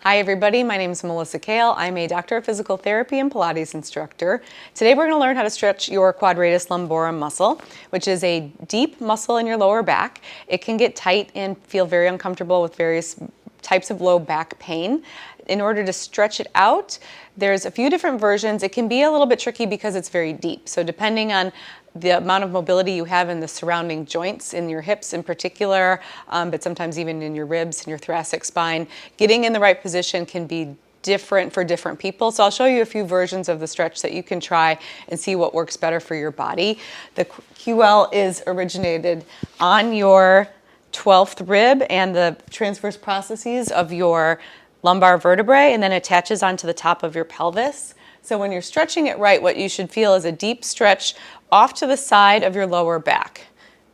Hi everybody, my name is Melissa Koehl. I'm a doctor of physical therapy and Pilates instructor. Today we're going to learn how to stretch your quadratus lumborum muscle, which is a deep muscle in your lower back. It can get tight and feel very uncomfortable with various types of low back pain. In order to stretch it out, there's a few different versions. It can be a little bit tricky because it's very deep. So depending on the amount of mobility you have in the surrounding joints, in your hips in particular, but sometimes even in your ribs and your thoracic spine, getting in the right position can be different for different people. So I'll show you a few versions of the stretch that you can try and see what works better for your body. The QL is originated on your 12th rib and the transverse processes of your lumbar vertebrae, and then attaches onto the top of your pelvis. So when you're stretching it right, what you should feel is a deep stretch off to the side of your lower back,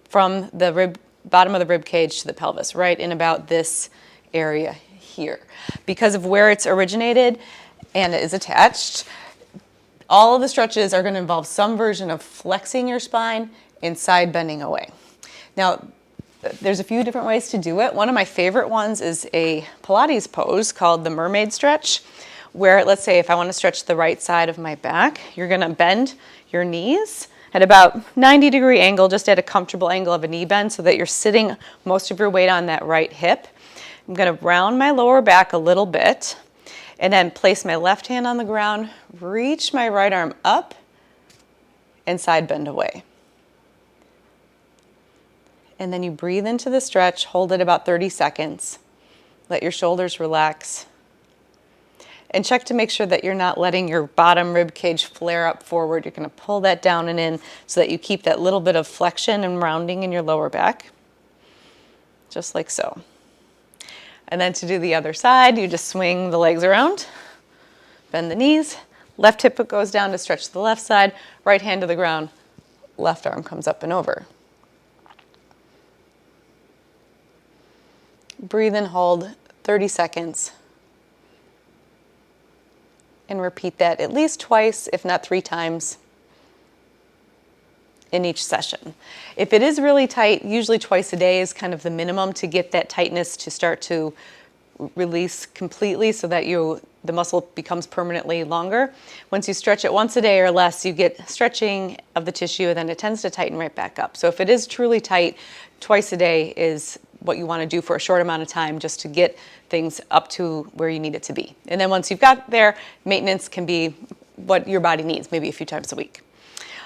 from the bottom of the rib cage to the pelvis, right in about this area here. Because of where it's originated and it is attached, all of the stretches are going to involve some version of flexing your spine and side bending away. Now, there's a few different ways to do it. One of my favorite ones is a Pilates pose called the mermaid stretch, where let's say if I want to stretch the right side of my back, you're going to bend your knees at about 90-degree angle, just at a comfortable angle of a knee bend so that you're sitting most of your weight on that right hip. I'm going to round my lower back a little bit and then place my left hand on the ground, reach my right arm up, and side bend away. And then you breathe into the stretch, hold it about 30 seconds. Let your shoulders relax. And check to make sure that you're not letting your bottom rib cage flare up forward. You're going to pull that down and in so that you keep that little bit of flexion and rounding in your lower back. Just like so. And then to do the other side, you just swing the legs around, bend the knees, left hip goes down to stretch the left side, right hand to the ground, left arm comes up and over. Breathe and hold 30 seconds. And repeat that at least twice, if not 3 times in each session. If it is really tight, usually twice a day is kind of the minimum to get that tightness to start to release completely so that the muscle becomes permanently longer. Once you stretch it once a day or less, you get stretching of the tissue, and then it tends to tighten right back up. So if it is truly tight, twice a day is what you want to do for a short amount of time just to get things up to where you need it to be. And then once you've got there, maintenance can be what your body needs, maybe a few times a week.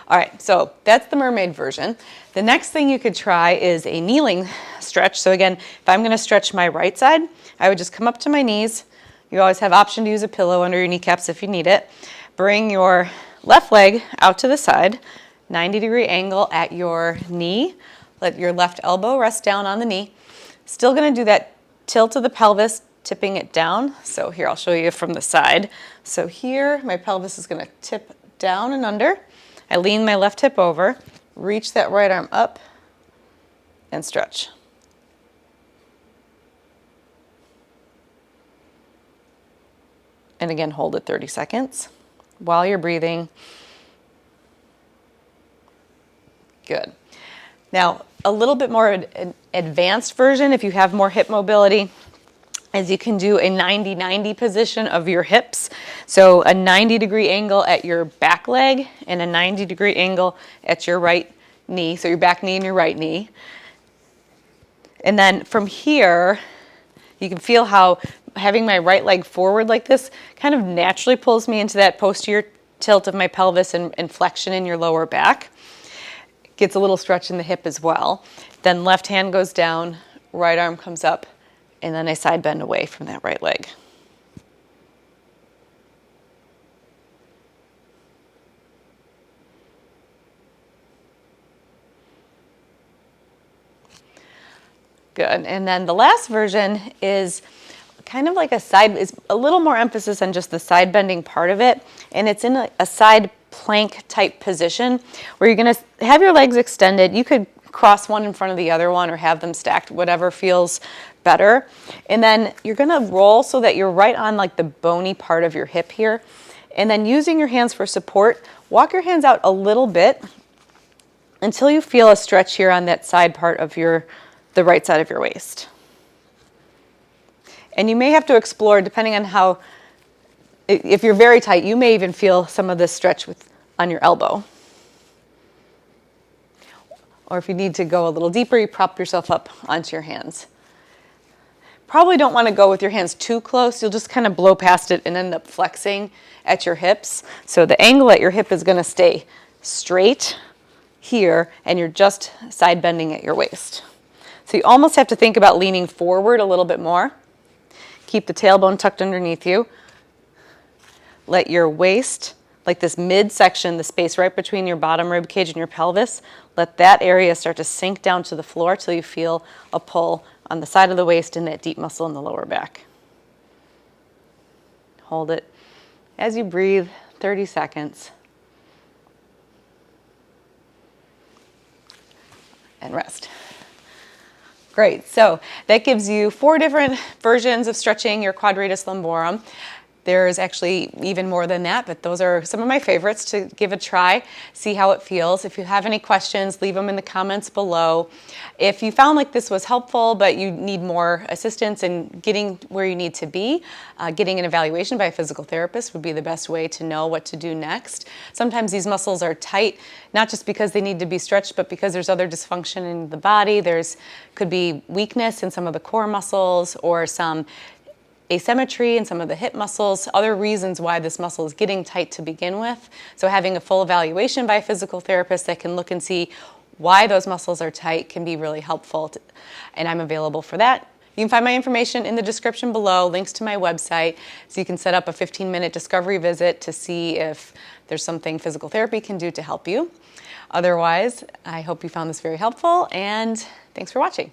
All right, so that's the mermaid version. The next thing you could try is a kneeling stretch. So again, if I'm going to stretch my right side, I would just come up to my knees. You always have option to use a pillow under your kneecaps if you need it. Bring your left leg out to the side, 90-degree angle at your knee. Let your left elbow rest down on the knee. Still going to do that tilt of the pelvis, tipping it down. So here, I'll show you from the side. So here, my pelvis is going to tip down and under. I lean my left hip over, reach that right arm up, and stretch. And again, hold it 30 seconds while you're breathing. Good. Now, a little bit more an advanced version, if you have more hip mobility, is you can do a 90-90 position of your hips. So a 90-degree angle at your back leg and a 90-degree angle at your right knee. So your back knee and your right knee. And then from here, you can feel how having my right leg forward like this kind of naturally pulls me into that posterior tilt of my pelvis and flexion in your lower back. Gets a little stretch in the hip as well. Then left hand goes down, right arm comes up, and then I side bend away from that right leg. Good. And then the last version is kind of like is a little more emphasis on just the side bending part of it, and it's in a side plank type position where you're going to have your legs extended. You could cross one in front of the other one or have them stacked, whatever feels better. And then you're going to roll so that you're right on like the bony part of your hip here. And then using your hands for support, walk your hands out a little bit until you feel a stretch here on that side part of the right side of your waist. And you may have to explore, depending on how, if you're very tight, you may even feel some of this stretch on your elbow. Or if you need to go a little deeper, you prop yourself up onto your hands. Probably don't want to go with your hands too close. You'll just kind of blow past it and end up flexing at your hips. So the angle at your hip is going to stay straight here, and you're just side bending at your waist. So you almost have to think about leaning forward a little bit more. Keep the tailbone tucked underneath you. Let your waist, like this midsection, the space right between your bottom rib cage and your pelvis, let that area start to sink down to the floor till you feel a pull on the side of the waist and that deep muscle in the lower back. Hold it as you breathe, 30 seconds. And rest. Great, so that gives you 4 different versions of stretching your quadratus lumborum. There's actually even more than that, but those are some of my favorites to give a try, see how it feels. If you have any questions, leave them in the comments below. If you found like this was helpful, but you need more assistance in getting where you need to be, getting an evaluation by a physical therapist would be the best way to know what to do next. Sometimes these muscles are tight, not just because they need to be stretched, but because there's other dysfunction in the body. Could be weakness in some of the core muscles or some asymmetry in some of the hip muscles, other reasons why this muscle is getting tight to begin with. So having a full evaluation by a physical therapist that can look and see why those muscles are tight can be really helpful. And I'm available for that. You can find my information in the description below, links to my website, so you can set up a 15-minute discovery visit to see if there's something physical therapy can do to help you. Otherwise, I hope you found this very helpful, and thanks for watching.